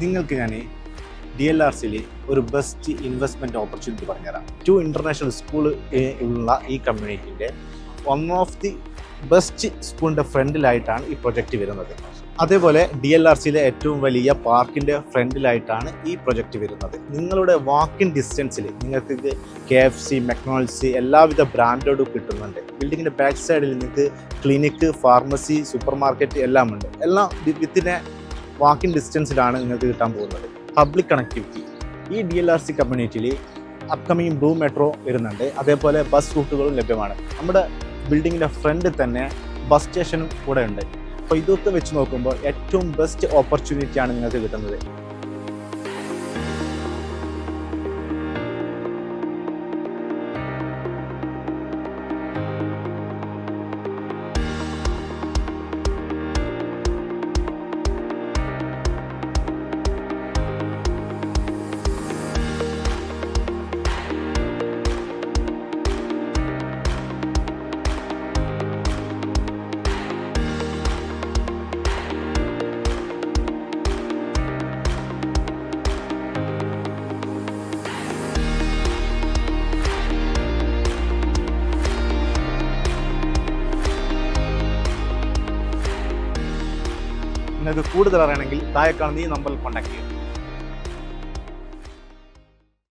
നിങ്ങൾക്ക് ഞാൻ DLRCയിൽ ഒരു ബെസ്റ്റ് ഇൻവെസ്റ്റ്മെൻറ്റ് ഓപ്പർച്യൂണിറ്റി പറഞ്ഞുതരാം. 2 ഇൻ്റർനാഷണൽ സ്കൂൾ ഉള്ള ഈ കമ്മ്യൂണിറ്റിൻ്റെ വൺ ഓഫ് ദി ബെസ്റ്റ് സ്കൂളിൻ്റെ ഫ്രണ്ടിലായിട്ടാണ് ഈ പ്രൊജക്റ്റ് വരുന്നത്. അതേപോലെ DLRCയിലെ ഏറ്റവും വലിയ പാർക്കിൻ്റെ ഫ്രണ്ടിലായിട്ടാണ് ഈ പ്രൊജക്റ്റ് വരുന്നത്. നിങ്ങളുടെ വാക്കിൻ ഡിസ്റ്റൻസിൽ നിങ്ങൾക്ക് KFC, മെക്ഡൊണാൾഡ്സ് എല്ലാവിധ ബ്രാൻഡോടും കിട്ടുന്നുണ്ട്. ബിൽഡിങ്ങിൻ്റെ ബാക്ക് സൈഡിൽ നിങ്ങൾക്ക് ക്ലിനിക്ക്, ഫാർമസി, സൂപ്പർ മാർക്കറ്റ് എല്ലാം ഉണ്ട്. എല്ലാം വിത്തിനെ വാക്കിൻ ഡിസ്റ്റൻസിലാണ് നിങ്ങൾക്ക് കിട്ടാൻ പോകുന്നത്. പബ്ലിക് കണക്ടിവിറ്റി ഈ DLRC കമ്മ്യൂണിറ്റിയിൽ അപ്കമിങ് ബ്ലൂ മെട്രോ വരുന്നുണ്ട്. അതേപോലെ ബസ് റൂട്ടുകളും ലഭ്യമാണ്. നമ്മുടെ ബിൽഡിങ്ങിൻ്റെ ഫ്രണ്ടിൽ തന്നെ ബസ് സ്റ്റേഷനും കൂടെ ഉണ്ട്. അപ്പോൾ ഇതൊക്കെ വെച്ച് നോക്കുമ്പോൾ ഏറ്റവും ബെസ്റ്റ് ഓപ്പർച്യൂണിറ്റിയാണ് നിങ്ങൾക്ക് കിട്ടുന്നത്. നിങ്ങൾക്ക് കൂടുതൽ അറിയണമെങ്കിൽ താഴെ കാണുന്ന ഈ നമ്പറിൽ കോൺടാക്ട് ചെയ്യുക.